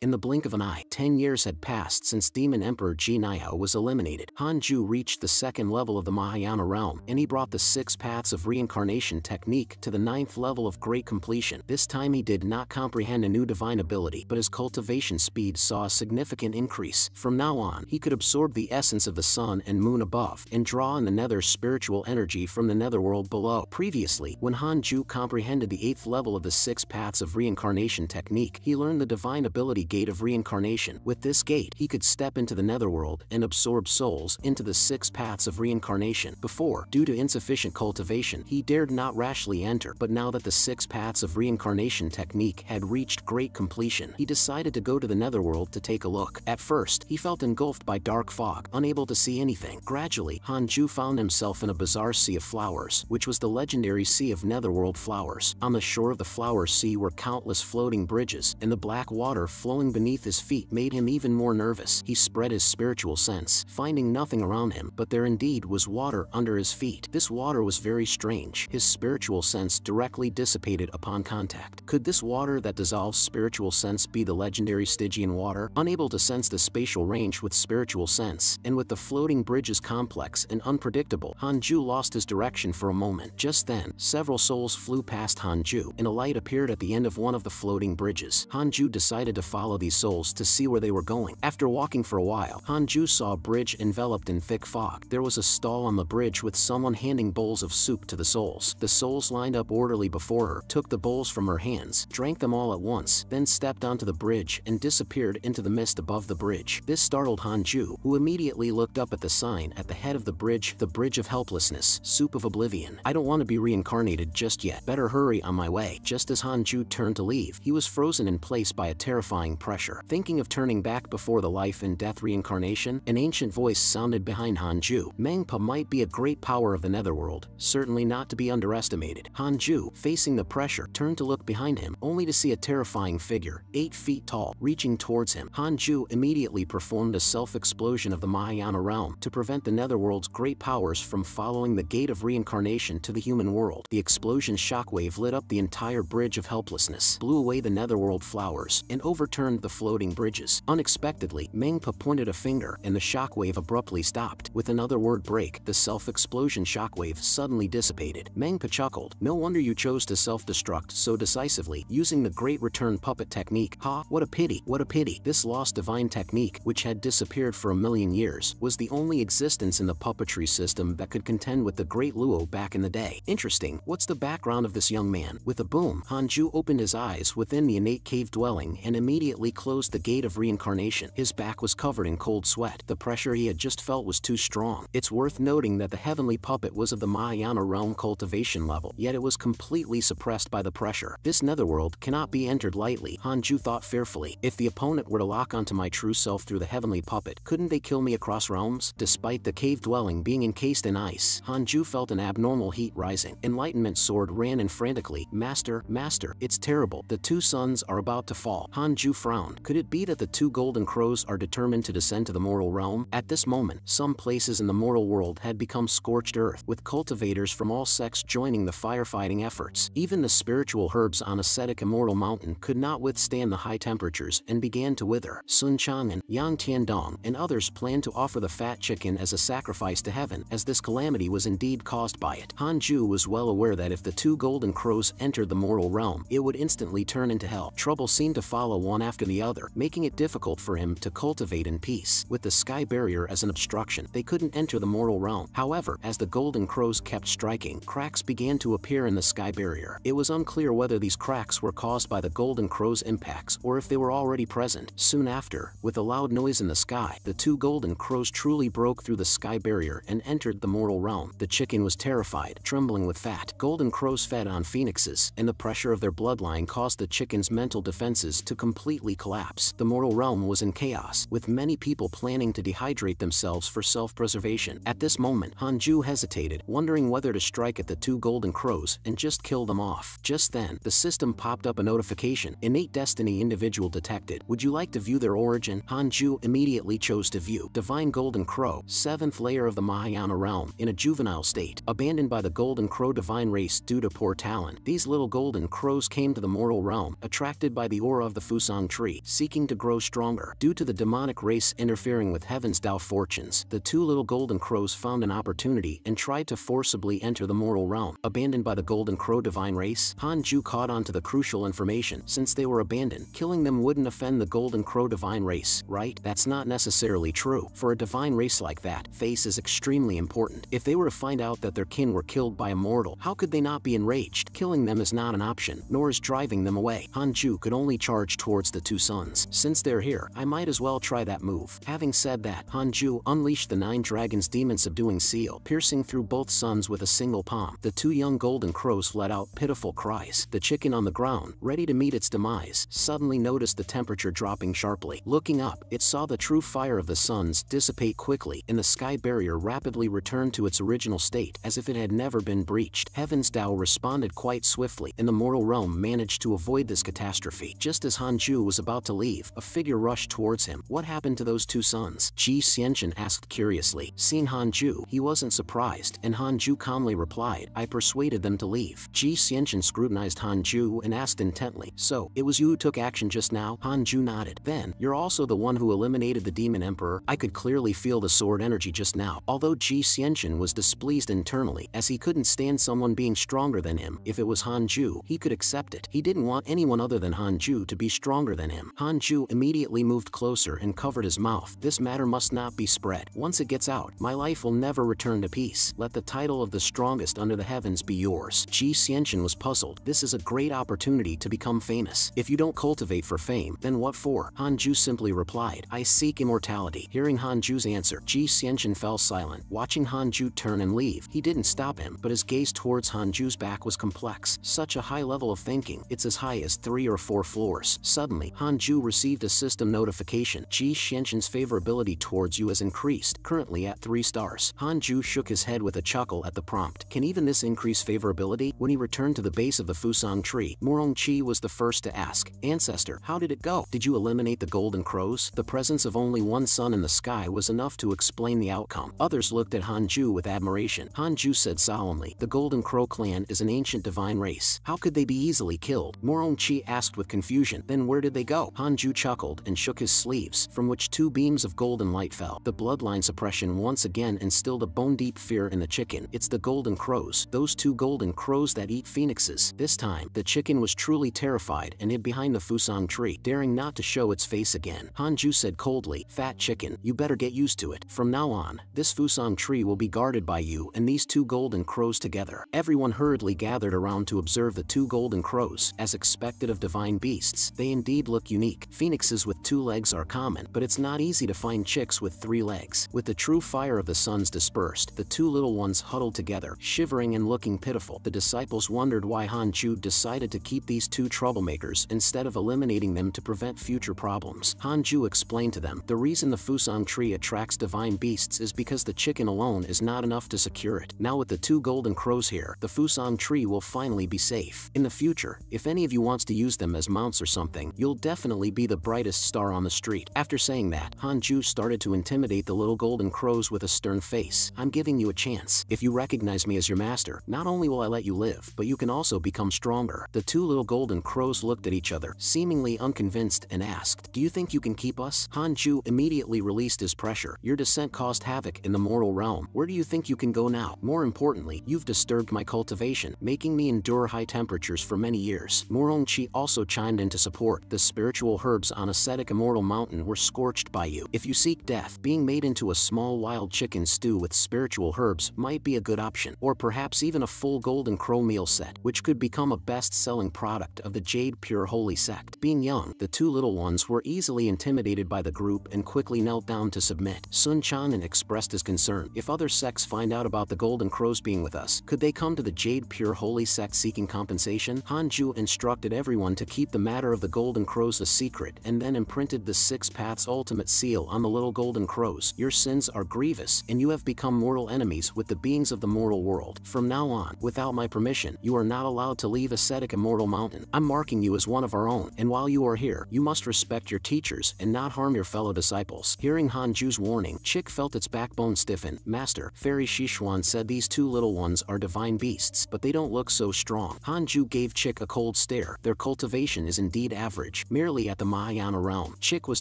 In the blink of an eye, 10 years had passed since Demon Emperor Genio was eliminated. Hanju reached the second level of the Mahayana realm, and he brought the 6 paths of reincarnation technique to the 9th level of great completion. This time he did not comprehend a new divine ability, but his cultivation speed saw a significant increase. From now on, he could absorb the essence of the sun and moon above, and draw in the nether's spiritual energy from the netherworld below. Previously, when Hanju comprehended the 8th level of the 6 paths of reincarnation technique, he learned the divine ability Gate of Reincarnation. With this gate, he could step into the netherworld and absorb souls into the 6 paths of reincarnation. Before, due to insufficient cultivation, he dared not rashly enter, but now that the 6 paths of reincarnation technique had reached great completion, he decided to go to the netherworld to take a look. At first, he felt engulfed by dark fog, unable to see anything. Gradually, Hanju found himself in a bizarre sea of flowers, which was the legendary Sea of Netherworld Flowers. On the shore of the flower sea were countless floating bridges, and the black water flowing beneath his feet made him even more nervous. He spread his spiritual sense, finding nothing around him, but there indeed was water under his feet. This water was very strange. His spiritual sense directly dissipated upon contact. Could this water that dissolves spiritual sense be the legendary Stygian water? Unable to sense the spatial range with spiritual sense, and with the floating bridges complex and unpredictable, Hanju lost his direction for a moment. Just then, several souls flew past Hanju, and a light appeared at the end of one of the floating bridges. Hanju decided to follow these souls to see where they were going. After walking for a while, Hanju saw a bridge enveloped in thick fog. There was a stall on the bridge with someone handing bowls of soup to the souls. The souls lined up orderly before her, took the bowls from her hands, drank them all at once, then stepped onto the bridge and disappeared into the mist above the bridge. This startled Hanju, who immediately looked up at the sign at the head of the Bridge of Helplessness, Soup of Oblivion. I don't want to be reincarnated just yet. Better hurry on my way. Just as Hanju turned to leave, he was frozen in place by a terrifying pressure. Thinking of turning back before the life and death reincarnation, an ancient voice sounded behind Hanju. Mengpa might be a great power of the netherworld, certainly not to be underestimated. Hanju, facing the pressure, turned to look behind him, only to see a terrifying figure, 8 feet tall, reaching towards him. Hanju immediately performed a self-explosion of the Mahayana realm to prevent the netherworld's great powers from following the gate of reincarnation to the human world. The explosion shockwave lit up the entire Bridge of Helplessness, blew away the netherworld flowers, and overturned the floating bridges. Unexpectedly, Mengpa pointed a finger, and the shockwave abruptly stopped. With another word break, the self-explosion shockwave suddenly dissipated. Mengpa chuckled. No wonder you chose to self-destruct so decisively, using the Great Return Puppet technique. Ha, what a pity, what a pity. This lost divine technique, which had disappeared for 1,000,000 years, was the only existence in the puppetry system that could contend with the Great Luo back in the day. Interesting. What's the background of this young man? With a boom, Hanju opened his eyes within the innate cave dwelling and immediately closed the gate of reincarnation. His back was covered in cold sweat. The pressure he had just felt was too strong. It's worth noting that the heavenly puppet was of the Mahayana realm cultivation level, yet it was completely suppressed by the pressure. This netherworld cannot be entered lightly, Hanju thought fearfully. If the opponent were to lock onto my true self through the heavenly puppet, couldn't they kill me across realms? Despite the cave dwelling being encased in ice, Hanju felt an abnormal heat rising. Enlightenment Sword ran in frantically. Master, master, it's terrible. The 2 suns are about to fall. Hanju frowned. Could it be that the 2 golden crows are determined to descend to the mortal realm? At this moment, some places in the mortal world had become scorched earth, with cultivators from all sects joining the firefighting efforts. Even the spiritual herbs on ascetic Immortal Mountain could not withstand the high temperatures and began to wither. Sun Chang'an, Yang Tiandong, and others planned to offer the fat chicken as a sacrifice to heaven, as this calamity was indeed caused by it. Hanju was well aware that if the 2 golden crows entered the mortal realm, it would instantly turn into hell. Trouble seemed to follow one after the other, making it difficult for him to cultivate in peace. With the sky barrier as an obstruction, they couldn't enter the mortal realm. However, as the golden crows kept striking, cracks began to appear in the sky barrier. It was unclear whether these cracks were caused by the golden crow's impacts or if they were already present. Soon after, with a loud noise in the sky, the 2 golden crows truly broke through the sky barrier and entered the mortal realm. The chicken was terrified, trembling with fat. Golden crows fed on phoenixes, and the pressure of their bloodline caused the chicken's mental defenses to completely collapse. The mortal realm was in chaos, with many people planning to dehydrate themselves for self-preservation. At this moment, Hanju hesitated, wondering whether to strike at the 2 golden crows and just kill them off. Just then, the system popped up a notification. Innate Destiny individual detected. Would you like to view their origin? Hanju immediately chose to view. Divine Golden Crow, 7th layer of the Mahayana realm, in a juvenile state, abandoned by the Golden Crow divine race due to poor talent. These little golden crows came to the mortal realm, attracted by the aura of the Fusang Fusang tree, seeking to grow stronger. Due to the demonic race interfering with Heaven's Dao fortunes, the two little golden crows found an opportunity and tried to forcibly enter the mortal realm. Abandoned by the golden crow divine race, Hanju caught on to the crucial information. Since they were abandoned, killing them wouldn't offend the golden crow divine race, right? That's not necessarily true. For a divine race like that, face is extremely important. If they were to find out that their kin were killed by a mortal, how could they not be enraged? Killing them is not an option, nor is driving them away. Hanju could only charge towards the two sons. Since they're here, I might as well try that move. Having said that, Hanju unleashed the 9 dragons demon subduing seal, piercing through both sons with a single palm. The two young golden crows let out pitiful cries. The chicken on the ground, ready to meet its demise, suddenly noticed the temperature dropping sharply. Looking up, it saw the true fire of the suns dissipate quickly, and the sky barrier rapidly returned to its original state, as if it had never been breached. Heaven's Dao responded quite swiftly, and the mortal realm managed to avoid this catastrophe. Just as Hanju was about to leave, a figure rushed towards him. What happened to those two sons? Ji Xianchen asked curiously. Seeing Hanju, he wasn't surprised, and Hanju calmly replied, I persuaded them to leave. Ji Xianchen scrutinized Hanju and asked intently, so, it was you who took action just now? Hanju nodded. Then, you're also the one who eliminated the demon emperor? I could clearly feel the sword energy just now. Although Ji Xianchen was displeased internally, as he couldn't stand someone being stronger than him, if it was Hanju, he could accept it. He didn't want anyone other than Hanju to be stronger than him. Hanju immediately moved closer and covered his mouth. This matter must not be spread. Once it gets out, my life will never return to peace. Let the title of the strongest under the heavens be yours. Ji Xianchen was puzzled. This is a great opportunity to become famous. If you don't cultivate for fame, then what for? Hanju simply replied, I seek immortality. Hearing Hanju's answer, Ji Xianchen fell silent. Watching Hanju turn and leave, he didn't stop him, but his gaze towards Hanju's back was complex. Such a high level of thinking, it's as high as 3 or 4 floors. Suddenly, Hanju received a system notification. Ji Xianchen's favorability towards you has increased, currently at 3 stars. Hanju shook his head with a chuckle at the prompt. Can even this increase favorability? When he returned to the base of the Fusang tree, Morongqi was the first to ask, Ancestor, how did it go? Did you eliminate the golden crows? The presence of only one sun in the sky was enough to explain the outcome. Others looked at Hanju with admiration. Hanju said solemnly, the Golden Crow clan is an ancient divine race. How could they be easily killed? Morongqi asked with confusion. Then where did they go? Hanju chuckled and shook his sleeves, from which 2 beams of golden light fell. The bloodline suppression once again instilled a bone-deep fear in the chicken. It's the golden crows, those 2 golden crows that eat phoenixes. This time, the chicken was truly terrified and hid behind the Fusang tree, daring not to show its face again. Hanju said coldly, Fat chicken, you better get used to it. From now on, this Fusang tree will be guarded by you and these 2 golden crows together. Everyone hurriedly gathered around to observe the 2 golden crows. As expected of divine beasts, they indeed look unique. Phoenixes with 2 legs are common, but it's not easy to find chicks with 3 legs. With the true fire of the suns dispersed, the 2 little ones huddled together, shivering and looking pitiful. The disciples wondered why Hanju decided to keep these 2 troublemakers instead of eliminating them to prevent future problems. Hanju explained to them, the reason the Fusang tree attracts divine beasts is because the chicken alone is not enough to secure it. Now with the 2 golden crows here, the Fusang tree will finally be safe. In the future, if any of you wants to use them as mounts or something, you'll definitely be the brightest star on the street. After saying that, Hanju started to intimidate the little golden crows with a stern face. I'm giving you a chance. If you recognize me as your master, not only will I let you live, but you can also become stronger. The 2 little golden crows looked at each other, seemingly unconvinced, and asked, do you think you can keep us? Hanju immediately released his pressure. Your descent caused havoc in the mortal realm. Where do you think you can go now? More importantly, you've disturbed my cultivation, making me endure high temperatures for many years. Morongqi also chimed in to support. The spiritual herbs on ascetic immortal mountain were scorched by you. If you seek death, being made into a small wild chicken stew with spiritual herbs might be a good option. Or perhaps even a full golden crow meal set, which could become a best-selling product of the Jade Pure Holy sect. Being young, the 2 little ones were easily intimidated by the group and quickly knelt down to submit. Sun Chanen expressed his concern. If other sects find out about the golden crows being with us, could they come to the Jade Pure Holy sect seeking compensation? Hanju instructed everyone to keep the matter of the golden crows a secret and then imprinted the 6 Paths ultimate seal on the little golden crows. Your sins are grievous, and you have become mortal enemies with the beings of the mortal world. From now on, without my permission, you are not allowed to leave ascetic immortal mountain. I'm marking you as one of our own, and while you are here, you must respect your teachers and not harm your fellow disciples. Hearing Hanju's warning, Chick felt its backbone stiffen. Master, Fairy Shishuan said these 2 little ones are divine beasts, but they don't look so strong. Hanju gave Chick a cold stare. Their cultivation is indeed average. village, merely at the Mahayana realm. Chick was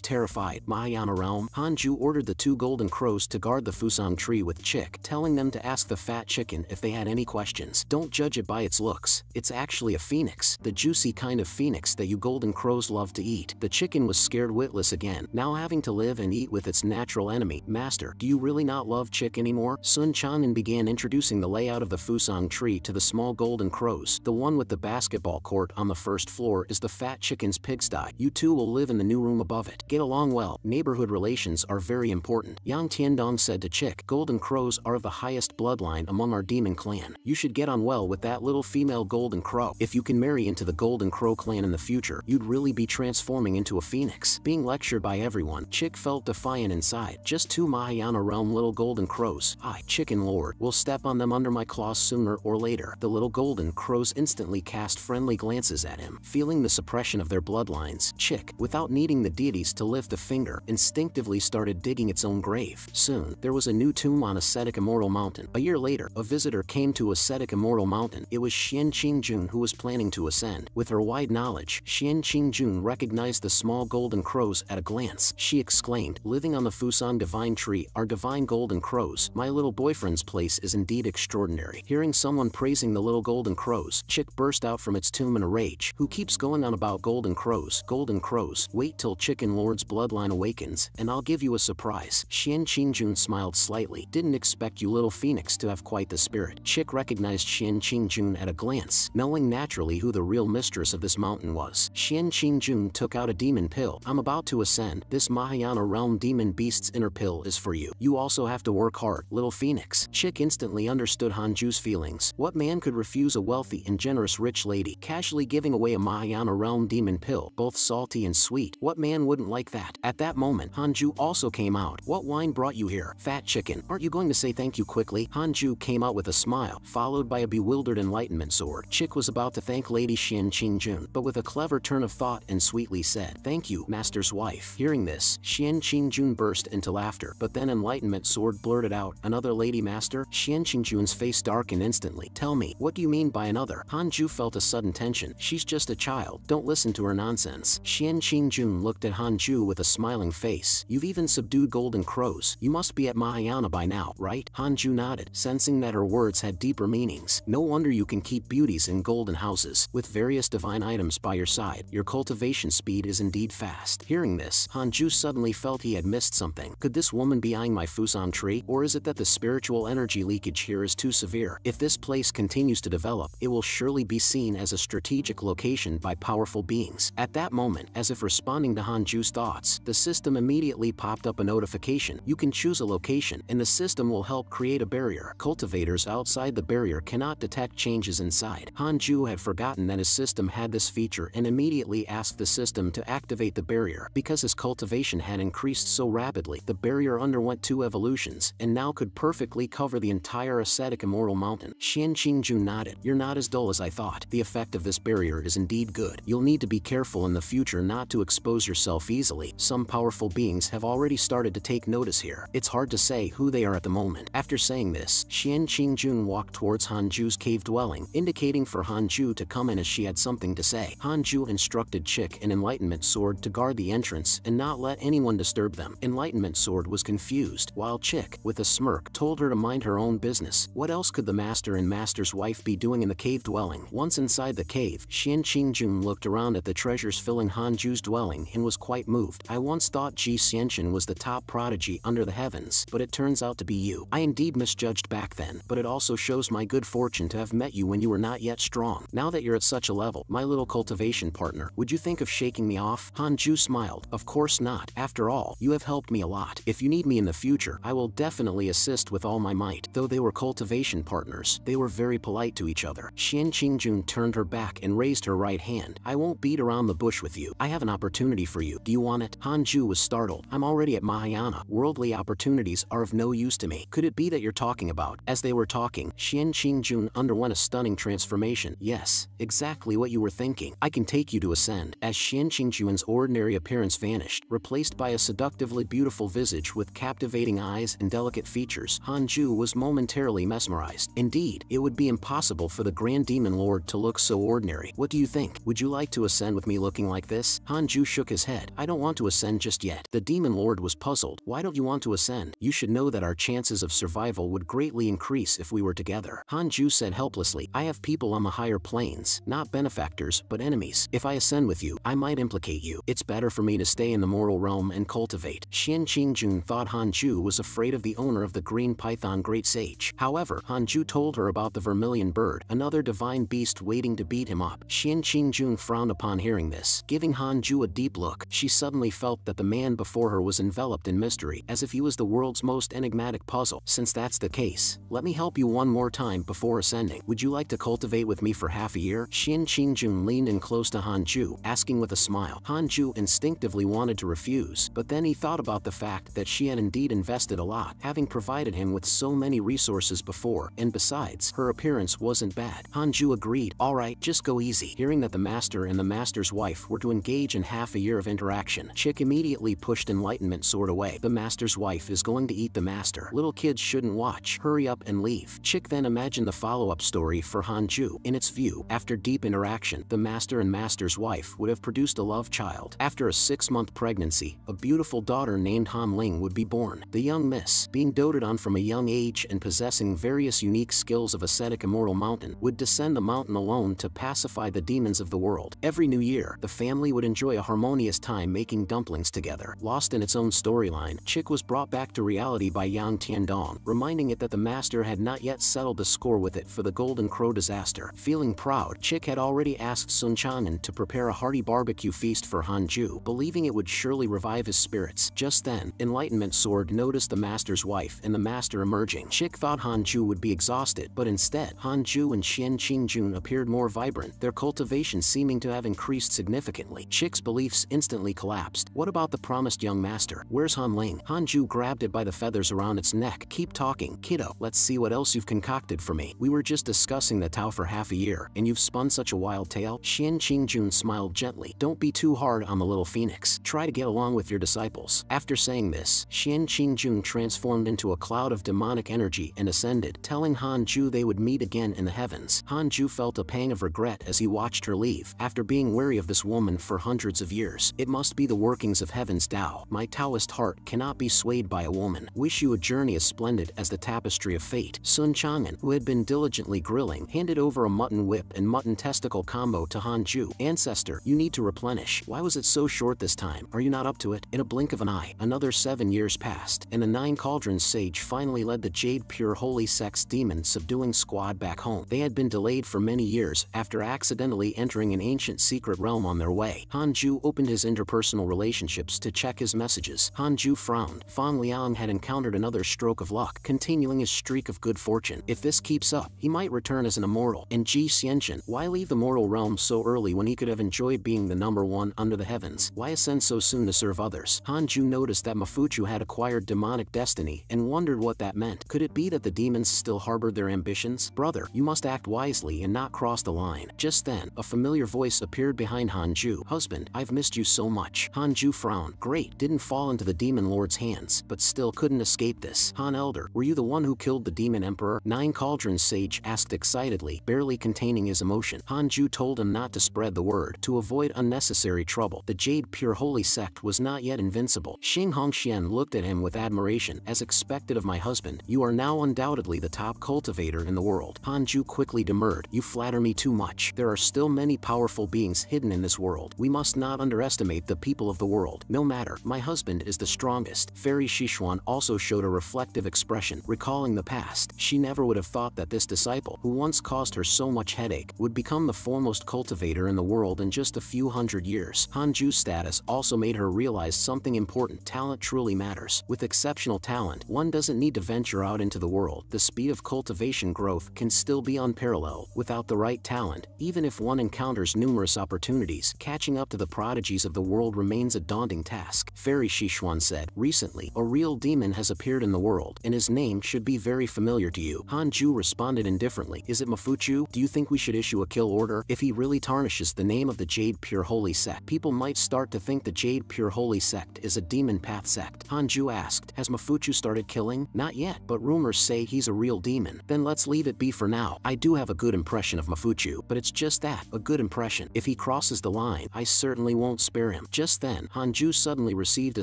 terrified. Mahayana realm? Hanju ordered the 2 golden crows to guard the Fusang tree with Chick, telling them to ask the fat chicken if they had any questions. Don't judge it by its looks. It's actually a phoenix, the juicy kind of phoenix that you golden crows love to eat. The chicken was scared witless again, now having to live and eat with its natural enemy. Master, do you really not love Chick anymore? Sun Chanen began introducing the layout of the Fusang tree to the small golden crows. The one with the basketball court on the first floor is the fat chicken's pigsty. You two will live in the new room above it. Get along well. Neighborhood relations are very important. Yang Tiandong said to Chick, golden crows are of the highest bloodline among our demon clan. You should get on well with that little female golden crow. If you can marry into the golden crow clan in the future, you'd really be transforming into a phoenix. Being lectured by everyone, Chick felt defiant inside. Just 2 Mahayana realm little golden crows. I, Chicken Lord, will step on them under my claws sooner or later. The little golden crows instantly cast friendly glances at him. Feeling the suppression of their bloodlines, Chick, without needing the deities to lift a finger, instinctively started digging its own grave. Soon, there was a new tomb on Ascetic Immortal Mountain. A year later, a visitor came to Ascetic Immortal Mountain. It was Xian Qingjun who was planning to ascend. With her wide knowledge, Xian Qingjun recognized the small golden crows at a glance. She exclaimed, living on the Fusang divine tree are divine golden crows. My little boyfriend's place is indeed extraordinary. Hearing someone praising the little golden crows, Chick burst out from its tomb in a rage. Who keeps going on about golden crows? Golden crows, wait till Chicken Lord's bloodline awakens, and I'll give you a surprise. Xian Qingjun smiled slightly. Didn't expect you little phoenix to have quite the spirit. Chick recognized Xian Qingjun at a glance, knowing naturally who the real mistress of this mountain was. Xian Qingjun took out a demon pill. I'm about to ascend. This Mahayana realm demon beast's inner pill is for you. You also have to work hard, little phoenix. Chick instantly understood Hanju's feelings. What man could refuse a wealthy and generous rich lady casually giving away a Mahayana realm demon pill, both salty and sweet? What man wouldn't like that? At that moment, Hanju also came out. What wine brought you here? Fat chicken, aren't you going to say thank you quickly? Hanju came out with a smile, followed by a bewildered enlightenment sword. Chick was about to thank Lady Xian Qingjun, but with a clever turn of thought and sweetly said, thank you, master's wife. Hearing this, Xian Qingjun burst into laughter, but then enlightenment sword blurted out, another lady master? Xian Qingjun's face darkened instantly. Tell me, what do you mean by another? Hanju felt a sudden tension. She's just a child, don't listen to her nonsense. Xian Qingjun looked at Hanju with a smiling face. You've even subdued golden crows. You must be at Mahayana by now, right? Hanju nodded, sensing that her words had deeper meanings. No wonder you can keep beauties in golden houses. With various divine items by your side, your cultivation speed is indeed fast. Hearing this, Hanju suddenly felt he had missed something. Could this woman be eyeing my Fusang tree? Or is it that the spiritual energy leakage here is too severe? If this place continues to develop, it will surely be seen as a strategic location by powerful beings. At that moment, as if responding to Hanju's thoughts, the system immediately popped up a notification. You can choose a location, and the system will help create a barrier. Cultivators outside the barrier cannot detect changes inside. Hanju had forgotten that his system had this feature and immediately asked the system to activate the barrier. Because his cultivation had increased so rapidly, the barrier underwent 2 evolutions, and now could perfectly cover the entire Ascetic Immortal Mountain. Xian Qingjun nodded. You're not as dull as I thought. The effect of this barrier is indeed good. You'll need to be careful in the future not to expose yourself easily. Some powerful beings have already started to take notice here. It's hard to say who they are at the moment. After saying this, Xian Qingjun walked towards Hanju's cave dwelling, indicating for Hanju to come in as she had something to say. Hanju instructed Chick and Enlightenment Sword to guard the entrance and not let anyone disturb them. Enlightenment Sword was confused, while Chick, with a smirk, told her to mind her own business. What else could the master and master's wife be doing in the cave dwelling? Once inside the cave, Xian Qingjun looked around at the treasures filling Hanju's dwelling and was quite moved. I once thought Ji Xianchen was the top prodigy under the heavens, but it turns out to be you. I indeed misjudged back then, but it also shows my good fortune to have met you when you were not yet strong. Now that you're at such a level, my little cultivation partner, would you think of shaking me off? Hanju smiled. Of course not. After all, you have helped me a lot. If you need me in the future, I will definitely assist with all my might. Though they were cultivation partners, they were very polite to each other. Xian Qingjun turned her back and raised her right hand. I won't beat around the bush with you. I have an opportunity for you. Do you want it? Hanju was startled. I'm already at Mahayana. Worldly opportunities are of no use to me. Could it be that you're talking about? As they were talking, Xian Qingjun underwent a stunning transformation. Yes, exactly what you were thinking. I can take you to ascend. As Xian Qingjun's ordinary appearance vanished, replaced by a seductively beautiful visage with captivating eyes and delicate features, Hanju was momentarily mesmerized. Indeed, it would be impossible for the Grand Demon Lord to look so ordinary. What do you think? Would you like to ascend with me, little looking like this? Hanju shook his head. I don't want to ascend just yet. The demon lord was puzzled. Why don't you want to ascend? You should know that our chances of survival would greatly increase if we were together. Hanju said helplessly. I have people on the higher planes, not benefactors, but enemies. If I ascend with you, I might implicate you. It's better for me to stay in the mortal realm and cultivate. Xian Qingjun thought Hanju was afraid of the owner of the green python great sage. However, Hanju told her about the vermilion bird, another divine beast waiting to beat him up. Xian Qingjun frowned upon hearing this, giving Hanju a deep look. She suddenly felt that the man before her was enveloped in mystery, as if he was the world's most enigmatic puzzle. Since that's the case, let me help you one more time before ascending. Would you like to cultivate with me for half a year? Xian Qingjun leaned in close to Hanju, asking with a smile. Hanju instinctively wanted to refuse, but then he thought about the fact that she had indeed invested a lot, having provided him with so many resources before, and besides, her appearance wasn't bad. Hanju agreed. Alright, just go easy. Hearing that the master and the master's wife were to engage in half a year of interaction, Chick immediately pushed Enlightenment Sword away. The master's wife is going to eat the master. Little kids shouldn't watch. Hurry up and leave. Chick then imagined the follow-up story for Hanju. In its view, after deep interaction, the master and master's wife would have produced a love child. After a 6-month pregnancy, a beautiful daughter named Han Ling would be born. The young miss, being doted on from a young age and possessing various unique skills of ascetic immortal mountain, would descend the mountain alone to pacify the demons of the world. Every new year, the family would enjoy a harmonious time making dumplings together. Lost in its own storyline, Chick was brought back to reality by Yang Tiandong, reminding it that the master had not yet settled the score with it for the Golden Crow disaster. Feeling proud, Chick had already asked Sun Chang'an to prepare a hearty barbecue feast for Hanju, believing it would surely revive his spirits. Just then, Enlightenment Sword noticed the master's wife and the master emerging. Chick thought Hanju would be exhausted, but instead, Hanju and Xian Qingjun appeared more vibrant, their cultivation seeming to have increased significantly. Chick's beliefs instantly collapsed. What about the promised young master? Where's Han Ling? Hanju grabbed it by the feathers around its neck. Keep talking, kiddo. Let's see what else you've concocted for me. We were just discussing the Tao for half a year, and you've spun such a wild tale? Xian Qingjun smiled gently. Don't be too hard on the little phoenix. Try to get along with your disciples. After saying this, Xian Qingjun transformed into a cloud of demonic energy and ascended, telling Hanju they would meet again in the heavens. Hanju felt a pang of regret as he watched her leave. After being wary of this woman for hundreds of years, it must be the workings of heaven's Tao. My Taoist heart cannot be swayed by a woman. Wish you a journey as splendid as the tapestry of fate. Sun Chang'an, who had been diligently grilling, handed over a mutton whip and mutton testicle combo to Hanju. Ancestor, you need to replenish. Why was it so short this time? Are you not up to it? In a blink of an eye, another 7 years passed, and the 9 Cauldrons sage finally led the Jade Pure Holy Sex demon subduing squad back home. They had been delayed for many years after accidentally entering an ancient secret realm on their way. Hanju opened his interpersonal relationships to check his messages. Hanju frowned. Fang Liang had encountered another stroke of luck, continuing his streak of good fortune. If this keeps up, he might return as an immortal. And Ji Xianzhen, why leave the mortal realm so early when he could have enjoyed being the #1 under the heavens? Why ascend so soon to serve others? Hanju noticed that Mafuchu had acquired demonic destiny and wondered what that meant. Could it be that the demons still harbored their ambitions? Brother, you must act wisely and not cross the line. Just then, a familiar voice appeared behind Hanju. Husband, I've missed you so much. Hanju frowned. Great, didn't fall into the demon lord's hands, but still couldn't escape this. Han Elder, were you the one who killed the demon emperor? 9 Cauldrons sage asked excitedly, barely containing his emotion. Hanju told him not to spread the word, to avoid unnecessary trouble. The Jade Pure Holy Sect was not yet invincible. Xing Hongxian looked at him with admiration. As expected of my husband, you are now undoubtedly the top cultivator in the world. Hanju quickly demurred. You flatter me too much. There are still many powerful beings hidden in this world. We must not underestimate the people of the world. No matter, my husband is the strongest. Fairy Shishuan also showed a reflective expression, recalling the past. She never would have thought that this disciple, who once caused her so much headache, would become the foremost cultivator in the world in just a few hundred years. Hanju's status also made her realize something important. Talent truly matters. With exceptional talent, one doesn't need to venture out into the world. The speed of cultivation growth can still be unparalleled. Without the right talent, even if one encounters numerous opportunities, catching up to the prodigies of the world remains a daunting task. Fairy Shishuan said, recently, a real demon has appeared in the world, and his name should be very familiar to you. Hanju responded indifferently. Is it Mafuchu? Do you think we should issue a kill order? If he really tarnishes the name of the Jade Pure Holy Sect, people might start to think the Jade Pure Holy Sect is a demon path sect. Hanju asked, has Mafuchu started killing? Not yet, but rumors say he's a real demon. Then let's leave it be for now. I do have a good impression of Mafuchu, but it's just that, a good impression. If he crosses crosses the line, I certainly won't spare him. Just then, Hanju suddenly received a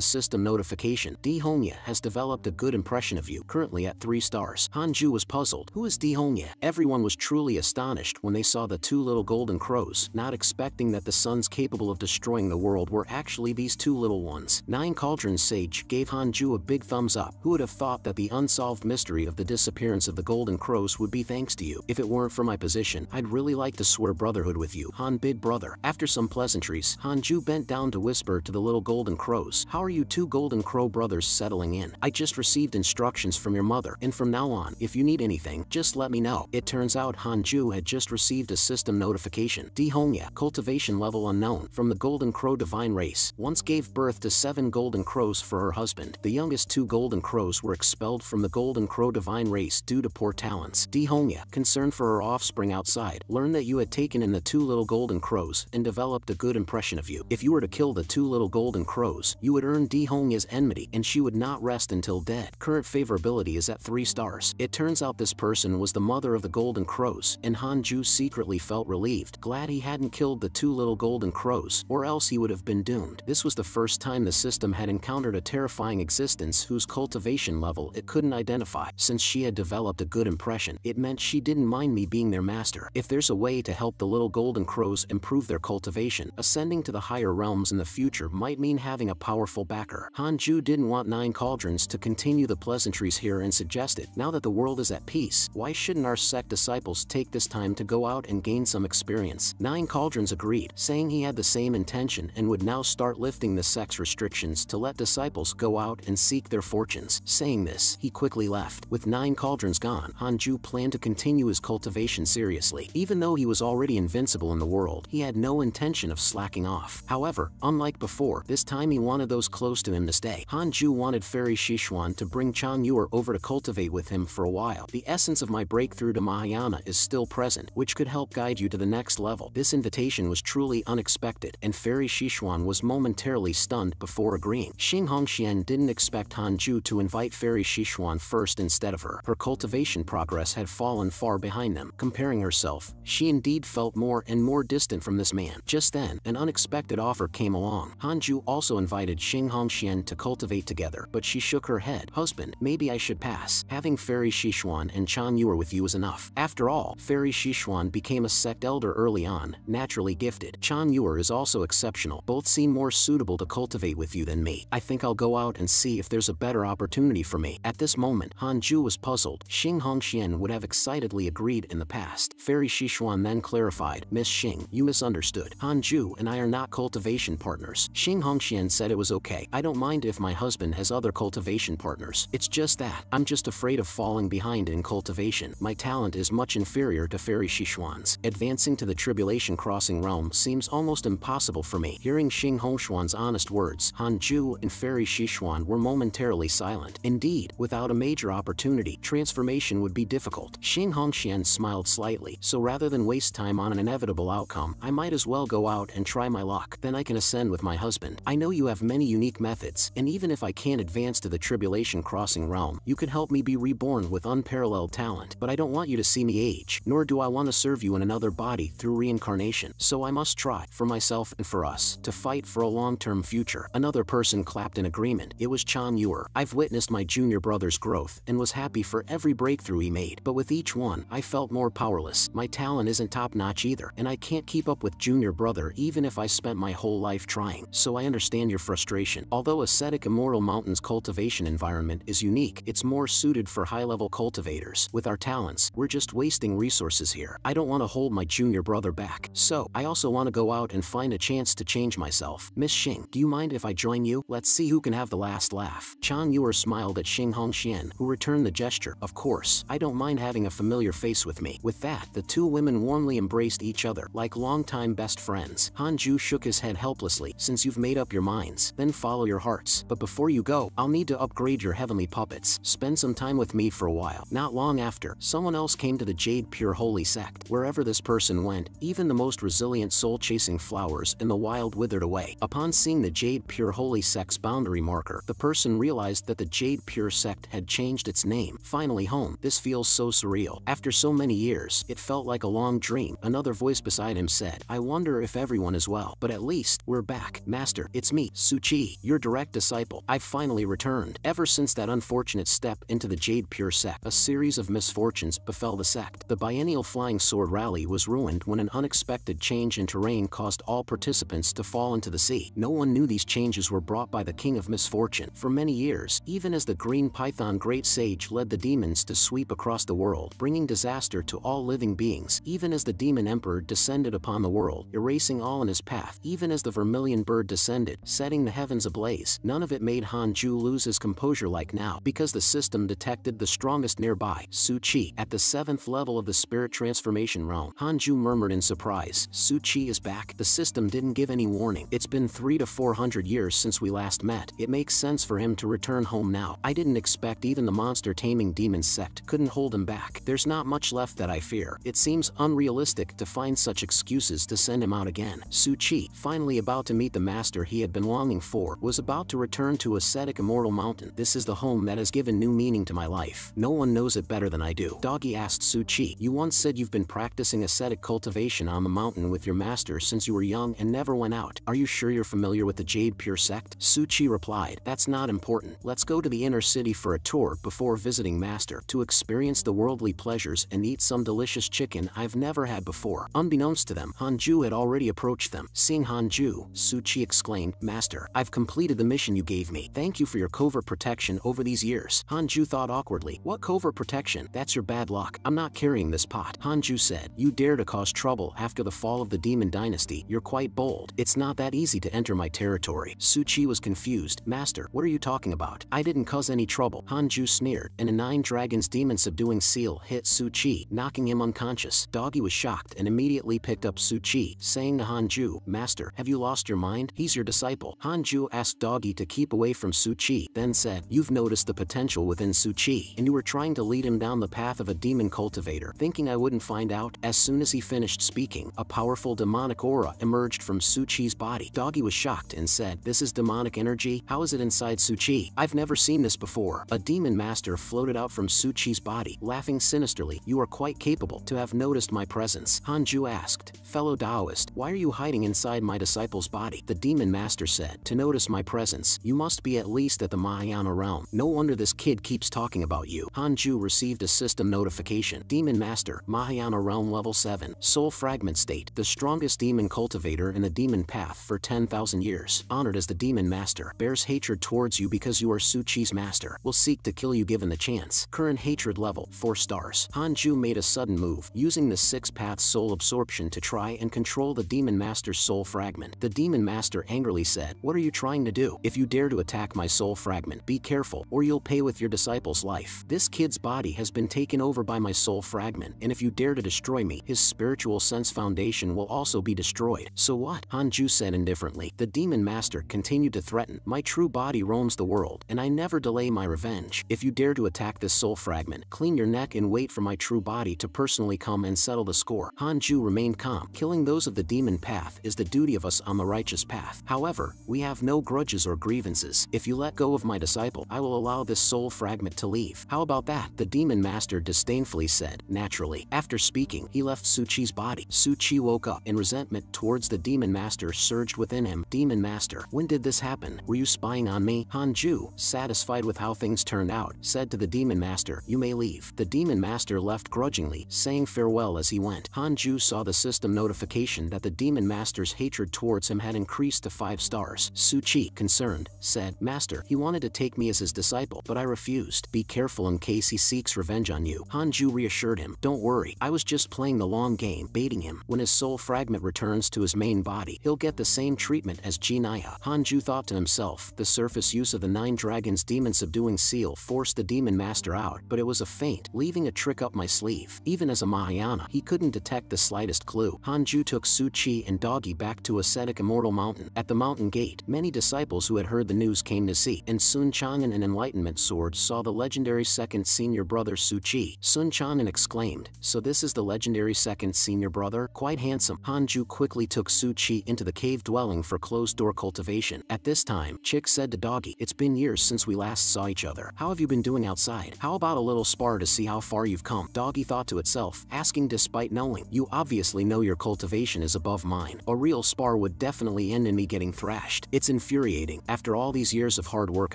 system notification. D. Hongya has developed a good impression of you, currently at 3 stars. Hanju was puzzled. Who is D. Hongya? Everyone was truly astonished when they saw the 2 little golden crows, not expecting that the sons capable of destroying the world were actually these 2 little ones. 9 Cauldrons Sage gave Hanju a big thumbs up. Who would have thought that the unsolved mystery of the disappearance of the golden crows would be thanks to you? If it weren't for my position, I'd really like to swear brotherhood with you, Han bid brother. After some pleasantries, Hanju bent down to whisper to the little golden crows. How are you 2 golden crow brothers settling in? I just received instructions from your mother, and from now on, if you need anything, just let me know. It turns out Hanju had just received a system notification. D. Hongya, cultivation level unknown, from the golden crow divine race, once gave birth to 7 golden crows for her husband. The youngest 2 golden crows were expelled from the golden crow divine race due to poor talents. D. Hongya, concerned for her offspring outside, learned that you had taken in the 2 little golden crows and developed a good impression of you. If you were to kill the 2 little golden crows, you would earn D. Hongya's enmity, and she would not rest until dead. Current favorability is at 3 stars. It turns out this person was the mother of the golden crows, and Hanju secretly felt relieved, glad he hadn't killed the 2 little golden crows, or else he would have been doomed. This was the first time the system had encountered a terrifying existence whose cultivation level it couldn't identify. Since she had developed a good impression, it meant she didn't mind me being their master. If there's a way to help the little golden crows improve their cultivation, ascending to the higher realms in the future might mean having a powerful backer. Hanju didn't want 9 Cauldrons to continue the pleasantries here and suggested, now that the world is at peace, why shouldn't our sect disciples take this time to go out and gain some experience? 9 Cauldrons agreed, saying he had the same intention and would now start lifting the sect's restrictions to let disciples go out and seek their fortunes. Saying this, he quickly left. With 9 Cauldrons gone, Hanju planned to continue his cultivation seriously. Even though he was already invincible in the world, he had no intention of slacking off. However, unlike before, this time he wanted those close to him to stay. Hanju wanted Fairy Sichuan to bring Chang Yuer over to cultivate with him for a while. The essence of my breakthrough to Mahayana is still present, which could help guide you to the next level. This invitation was truly unexpected, and Fairy Sichuan was momentarily stunned before agreeing. Xing Hongxian didn't expect Hanju to invite Fairy Sichuan first instead of her. Her cultivation progress had fallen far behind them. Comparing herself, she indeed felt more and more distant from this man. Just then, an unexpected offer came along. Hanju also invited Xing Hongxian to cultivate together, but she shook her head. Husband, maybe I should pass. Having Fairy Sichuan and Chang Yuer with you is enough. After all, Fairy Sichuan became a sect elder early on, naturally gifted. Chang Yuer is also exceptional. Both seem more suitable to cultivate with you than me. I think I'll go out and see if there's a better opportunity for me. At this moment, Hanju was puzzled. Xing Hongxian would have excitedly agreed in the past. Fairy Sichuan then clarified, Miss Xing, you misunderstood. Hanju and I are not cultivation partners. Xing Hongxian said it was okay. I don't mind if my husband has other cultivation partners. It's just that I'm just afraid of falling behind in cultivation. My talent is much inferior to Fairy Sichuan's. Advancing to the Tribulation Crossing realm seems almost impossible for me. Hearing Xing Hongxian's honest words, Hanju and Fairy Sichuan were momentarily silent. Indeed, without a major opportunity, transformation would be difficult. Xing Hongxian smiled slightly, so rather than waste time on an inevitable outcome, I might as well go out and try my luck. Then I can ascend with my husband. I know you have many unique methods, and even if I can't advance to the Tribulation Crossing realm, you could help me be reborn with unparalleled talent. But I don't want you to see me age, nor do I want to serve you in another body through reincarnation. So I must try, for myself and for us, to fight for a long-term future. Another person clapped in agreement. It was Chang Yuer. I've witnessed my junior brother's growth and was happy for every breakthrough he made, but with each one, I felt more powerless. My talent isn't top-notch either, and I can't keep up with junior brother even if I spent my whole life trying. So I understand your frustration. Although ascetic Immortal Mountain's cultivation environment is unique, it's more suited for high-level cultivators. With our talents, we're just wasting resources here. I don't want to hold my junior brother back. So, I also want to go out and find a chance to change myself. Miss Xing, do you mind if I join you? Let's see who can have the last laugh. Chang Yuer smiled at Xing Hongxian, who returned the gesture. Of course, I don't mind having a familiar face with me. With that, the 2 women warmly embraced each other, like longtime best friends. Hanju shook his head helplessly. Since you've made up your minds, then follow your hearts. But before you go, I'll need to upgrade your heavenly puppets. Spend some time with me for a while. Not long after, someone else came to the Jade Pure Holy Sect. Wherever this person went, even the most resilient soul-chasing flowers in the wild withered away. Upon seeing the Jade Pure Holy Sect's boundary marker, the person realized that the Jade Pure Sect had changed its name. Finally home. This feels so surreal. After so many years, it felt like a long dream. Another voice beside him said, I wonder wonder if everyone is well, but at least, we're back. Master, it's me, Su Chi, your direct disciple. I've finally returned. Ever since that unfortunate step into the Jade Pure sect, a series of misfortunes befell the sect. The biennial Flying Sword Rally was ruined when an unexpected change in terrain caused all participants to fall into the sea. No one knew these changes were brought by the King of Misfortune. For many years, even as the Green Python Great Sage led the demons to sweep across the world, bringing disaster to all living beings, even as the Demon Emperor descended upon the world, erasing all in his path, even as the Vermilion Bird descended, setting the heavens ablaze, none of it made Hanju lose his composure like now, because the system detected the strongest nearby, Su Chi, at the 7th level of the Spirit Transformation realm. Hanju murmured in surprise, Su Chi is back? The system didn't give any warning. It's been 300 to 400 years since we last met. It makes sense for him to return home now. I didn't expect even the monster-taming demon sect couldn't hold him back. There's not much left that I fear. It seems unrealistic to find such excuses to send him out again. Su Chi, finally about to meet the master he had been longing for, was about to return to ascetic Immortal Mountain. This is the home that has given new meaning to my life. No one knows it better than I do. Doggy asked Su Chi, you once said you've been practicing ascetic cultivation on the mountain with your master since you were young and never went out. Are you sure you're familiar with the Jade Pure sect? Su Chi replied, that's not important. Let's go to the inner city for a tour before visiting master, to experience the worldly pleasures and eat some delicious chicken I've never had before. Unbeknownst to them, Hanju had already approached them. Seeing Hanju, Su Chi exclaimed, Master, I've completed the mission you gave me. Thank you for your covert protection over these years. Hanju thought awkwardly, what covert protection? That's your bad luck. I'm not carrying this pot. Hanju said, you dare to cause trouble after the fall of the Demon Dynasty. You're quite bold. It's not that easy to enter my territory. Su Chi was confused. Master, what are you talking about? I didn't cause any trouble. Hanju sneered, and a 9 Dragons demon subduing seal hit Su Chi, knocking him unconscious. Doggy was shocked and immediately picked up Su Chi, saying to Hanju, Master, have you lost your mind? He's your disciple. Hanju asked Doggy to keep away from Su Chi, then said, you've noticed the potential within Su Chi, and you were trying to lead him down the path of a demon cultivator, thinking I wouldn't find out? As soon as he finished speaking, a powerful demonic aura emerged from Su Chi's body. Doggy was shocked and said, this is demonic energy? How is it inside Su Chi? I've never seen this before. A demon master floated out from Su Chi's body, laughing sinisterly. You are quite capable to have noticed my presence. Hanju asked, fellow Taoist, why are you hiding inside my disciple's body? The demon master said, to notice my presence, you must be at least at the Mahayana realm. No wonder this kid keeps talking about you. Hanju received a system notification. Demon Master, Mahayana realm level 7, soul fragment state, the strongest demon cultivator in the demon path for 10,000 years. Honored as the demon master, bears hatred towards you because you are Su Chi's master. Will seek to kill you given the chance. Current hatred level, 4 stars. Hanju made a sudden move, using the 6 paths soul absorption to try and control the demon master's soul fragment. The demon master angrily said, what are you trying to do? If you dare to attack my soul fragment, be careful, or you'll pay with your disciple's life. This kid's body has been taken over by my soul fragment, and if you dare to destroy me, his spiritual sense foundation will also be destroyed. So what? Hanju said indifferently. The demon master continued to threaten, my true body roams the world, and I never delay my revenge. If you dare to attack this soul fragment, clean your neck and wait for my true body to personally come and settle the score. Hanju remained calm. Killing those of the demon path is the duty of us on the righteous path. However, we have no grudges or grievances. If you let go of my disciple, I will allow this soul fragment to leave. How about that? The demon master disdainfully said, naturally. After speaking, he left Su Chi's body. Su Chi woke up, and resentment towards the demon master surged within him. Demon master, when did this happen? Were you spying on me? Hanju, satisfied with how things turned out, said to the demon master, you may leave. The demon master left grudgingly, saying farewell as he went. Hanju saw the system notification that the demon master's hatred towards him had increased to 5 stars. Su Chi, concerned, said, Master, he wanted to take me as his disciple, but I refused. Be careful in case he seeks revenge on you. Hanju reassured him, don't worry, I was just playing the long game, baiting him. When his soul fragment returns to his main body, he'll get the same treatment as Jinaya. Hanju thought to himself, the surface use of the 9 Dragons demon subduing seal forced the demon master out, but it was a feint, leaving a trick up my sleeve. Even as a Mahayana, he couldn't detect the slightest clue. Hanju took Su Chi and Doggy back to ascetic Immortal Mountain. At the mountain gate, many disciples who had heard the news came to see, and Sun Chang'an, an enlightenment sword, saw the legendary second senior brother Su Chi. Sun Chang'an exclaimed, so this is the legendary second senior brother? Quite handsome. Hanju quickly took Su Chi into the cave dwelling for closed-door cultivation. At this time, Chick said to Doggy, it's been years since we last saw each other. How have you been doing outside? How about a little spar to see how far you've come? Doggy thought to itself, asking despite knowing, you obviously know your cultivation cultivation is above mine. A real spar would definitely end in me getting thrashed. It's infuriating. After all these years of hard work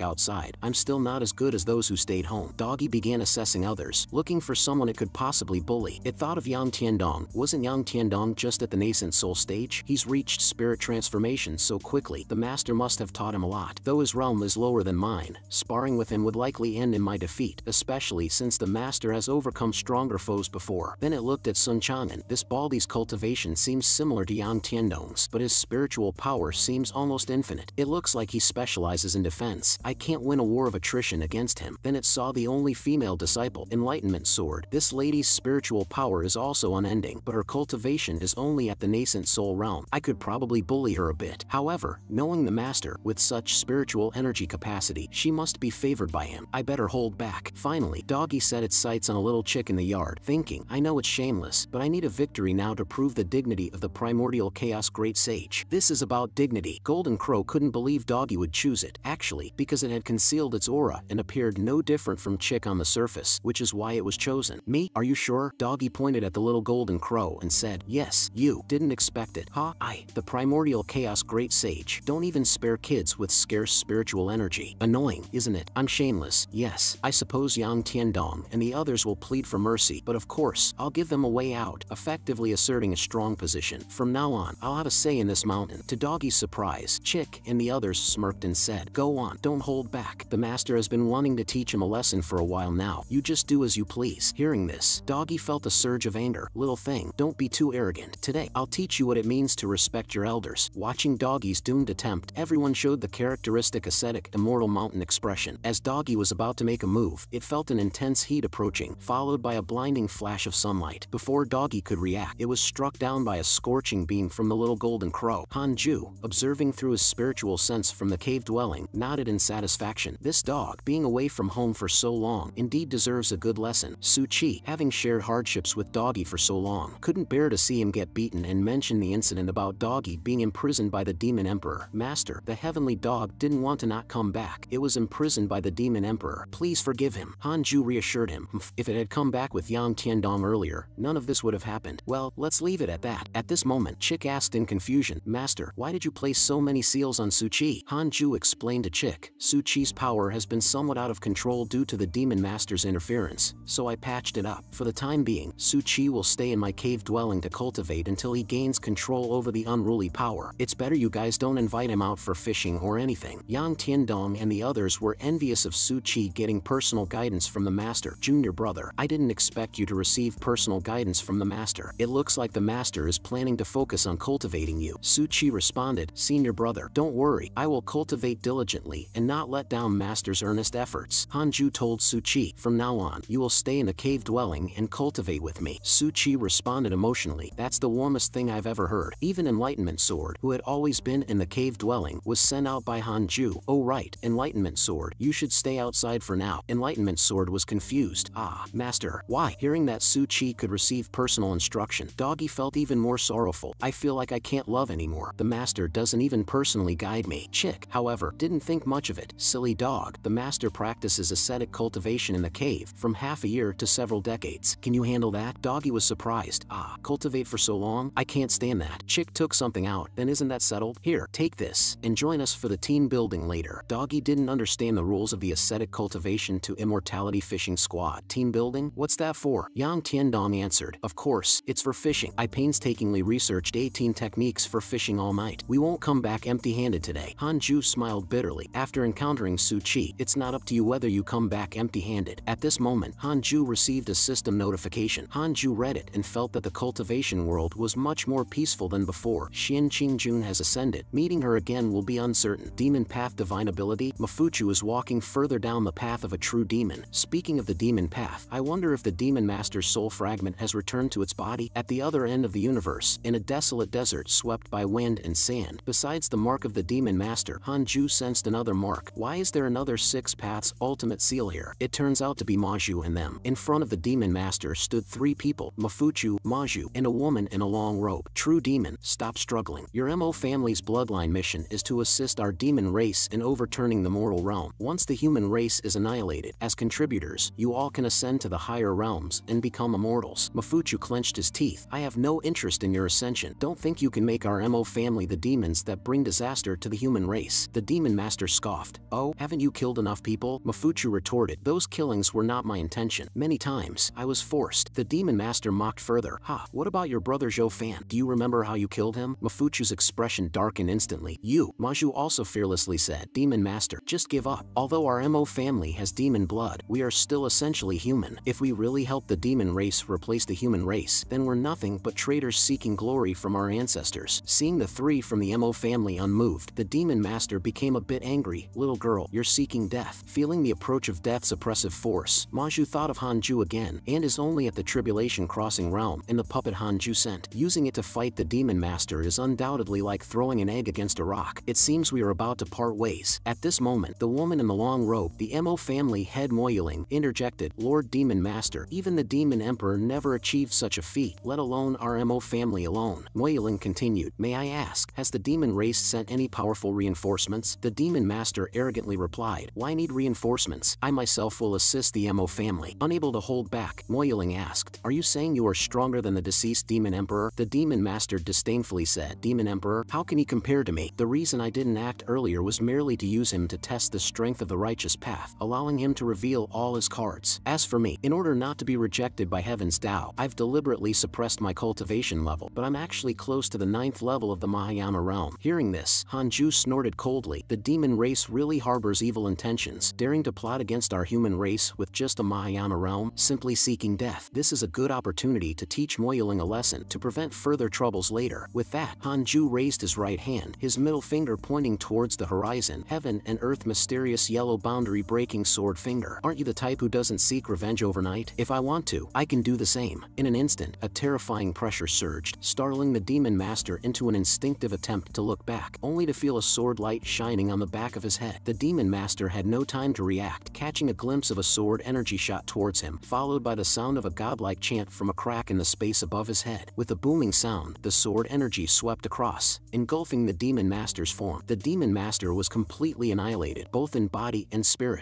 outside, I'm still not as good as those who stayed home. Doggy began assessing others, looking for someone it could possibly bully. It thought of Yang Tiandong. Wasn't Yang Tiandong just at the nascent soul stage? He's reached spirit transformation so quickly, the master must have taught him a lot. Though his realm is lower than mine, sparring with him would likely end in my defeat, especially since the master has overcome stronger foes before. Then it looked at Sun Chang'an. This Baldi's cultivation seems similar to Yang Tiandong's, but his spiritual power seems almost infinite. It looks like he specializes in defense. I can't win a war of attrition against him. Then it saw the only female disciple, Enlightenment Sword. This lady's spiritual power is also unending, but her cultivation is only at the nascent soul realm. I could probably bully her a bit. However, knowing the master, with such spiritual energy capacity, she must be favored by him. I better hold back. Finally, Doggy set its sights on a little chick in the yard, thinking, I know it's shameless, but I need a victory now to prove the dignity of the primordial chaos great sage. This is about dignity. Golden Crow couldn't believe Doggy would choose it, actually, because it had concealed its aura and appeared no different from Chick on the surface, which is why it was chosen. Me? Are you sure? Doggy pointed at the little Golden Crow and said, yes, you. Didn't expect it, huh? The primordial chaos great sage. Don't even spare kids with scarce spiritual energy. Annoying, isn't it? I'm shameless. Yes, I suppose Yang Tiandong and the others will plead for mercy, but of course, I'll give them a way out, effectively asserting a strong position. From now on, I'll have a say in this mountain. To Doggy's surprise, Chick and the others smirked and said, go on, don't hold back. The master has been wanting to teach him a lesson for a while now. You just do as you please. Hearing this, Doggy felt a surge of anger. Little thing, don't be too arrogant. Today, I'll teach you what it means to respect your elders. Watching Doggy's doomed attempt, everyone showed the characteristic ascetic, immortal mountain expression. As Doggy was about to make a move, it felt an intense heat approaching, followed by a blinding flash of sunlight. Before Doggy could react, it was struck down by a scorching beam from the little Golden Crow. Hanju, observing through his spiritual sense from the cave dwelling, nodded in satisfaction. This dog, being away from home for so long, indeed deserves a good lesson. Su Chi, having shared hardships with Doggy for so long, couldn't bear to see him get beaten and mentioned the incident about Doggy being imprisoned by the Demon Emperor. Master, the heavenly dog didn't want to not come back. It was imprisoned by the Demon Emperor. Please forgive him. Hanju reassured him. If it had come back with Yang Tiandong earlier, none of this would have happened. Well, let's leave it at that. At this moment, Chick asked in confusion, Master, why did you place so many seals on Su Chi? Hanju explained to Chick, Su Chi's power has been somewhat out of control due to the Demon Master's interference, so I patched it up. For the time being, Su Chi will stay in my cave dwelling to cultivate until he gains control over the unruly power. It's better you guys don't invite him out for fishing or anything. Yang Tiandong and the others were envious of Su Chi getting personal guidance from the master. Junior brother, I didn't expect you to receive personal guidance from the master. It looks like the master is planning to focus on cultivating you. Su Chi responded, Senior brother, don't worry, I will cultivate diligently and not let down master's earnest efforts. Hanju told Su Chi, from now on, you will stay in the cave dwelling and cultivate with me. Su Chi responded emotionally, that's the warmest thing I've ever heard. Even Enlightenment Sword, who had always been in the cave dwelling, was sent out by Hanju. Oh right, Enlightenment Sword, you should stay outside for now. Enlightenment Sword was confused. Master, why? Hearing that Su Chi could receive personal instruction, Doggy felt even more sorrowful. I feel like I can't love anymore. The master doesn't even personally guide me. Chick, however, didn't think much of it. Silly dog, the master practices ascetic cultivation in the cave, from half a year to several decades. Can you handle that? Doggy was surprised. Cultivate for so long? I can't stand that. Chick took something out, then isn't that settled? Here, take this, and join us for the team building later. Doggy didn't understand the rules of the ascetic cultivation to immortality fishing squad. Team building? What's that for? Yang Tiandong answered, of course, it's for fishing. I painstakingly researched 18 techniques for fishing all night. We won't come back empty-handed today. Hanju smiled bitterly. After encountering Su Chi, it's not up to you whether you come back empty-handed. At this moment, Hanju received a system notification. Hanju read it and felt that the cultivation world was much more peaceful than before. Xin Qingjun has ascended. Meeting her again will be uncertain. Demon Path Divine Ability? Mafuchu is walking further down the path of a true demon. Speaking of the demon path, I wonder if the Demon Master's soul fragment has returned to its body. At the other end of the universe, in a desolate desert swept by wind and sand, besides the mark of the Demon Master, Hanju sensed another mark. Why is there another Six Paths ultimate seal here? It turns out to be Maju and them. In front of the Demon Master stood three people, Mafuchu, Maju, and a woman in a long robe. True demon, stop struggling. Your Mo family's bloodline mission is to assist our demon race in overturning the mortal realm. Once the human race is annihilated, as contributors, you all can ascend to the higher realms and become immortals. Mafuchu clenched his teeth. I have no interest first in your ascension. Don't think you can make our MO family the demons that bring disaster to the human race. The Demon Master scoffed. Oh, haven't you killed enough people? Mafuchu retorted. Those killings were not my intention. Many times, I was forced. The Demon Master mocked further. Ha, what about your brother Zhou Fan? Do you remember how you killed him? Mafuchu's expression darkened instantly. You, Maju also fearlessly said. Demon Master, just give up. Although our MO family has demon blood, we are still essentially human. If we really help the demon race replace the human race, then we're nothing but traitors seeking glory from our ancestors. Seeing the three from the MO family unmoved, the Demon Master became a bit angry. Little girl, you're seeking death. Feeling the approach of death's oppressive force, Maju thought of Hanju again, and is only at the Tribulation Crossing realm, and the puppet Hanju sent. Using it to fight the Demon Master is undoubtedly like throwing an egg against a rock. It seems we are about to part ways. At this moment, the woman in the long robe, the MO family head Moyiling, interjected. Lord Demon Master, even the Demon Emperor never achieved such a feat, let alone our MO family alone. Moyiling continued. May I ask, has the demon race sent any powerful reinforcements? The Demon Master arrogantly replied. Why need reinforcements? I myself will assist the MO family. Unable to hold back, Moyiling asked. Are you saying you are stronger than the deceased Demon Emperor? The Demon Master disdainfully said. Demon Emperor? How can he compare to me? The reason I didn't act earlier was merely to use him to test the strength of the righteous path, allowing him to reveal all his cards. As for me, in order not to be rejected by Heaven's Tao, I've deliberately suppressed my cultivation level, but I'm actually close to the 9th level of the Mahayana realm. Hearing this, Hanju snorted coldly. The demon race really harbors evil intentions, daring to plot against our human race with just a Mahayana realm, simply seeking death. This is a good opportunity to teach Moyiling a lesson to prevent further troubles later. With that, Hanju raised his right hand, his middle finger pointing towards the horizon. Heaven and earth, mysterious yellow boundary breaking sword finger. Aren't you the type who doesn't seek revenge overnight? If I want to, I can do the same. In an instant, a terrifying pressure surged, startling the Demon Master into an instinctive attempt to look back, only to feel a sword light shining on the back of his head. The Demon Master had no time to react, catching a glimpse of a sword energy shot towards him, followed by the sound of a godlike chant from a crack in the space above his head. With a booming sound, the sword energy swept across, engulfing the Demon Master's form. The Demon Master was completely annihilated, both in body and spirit.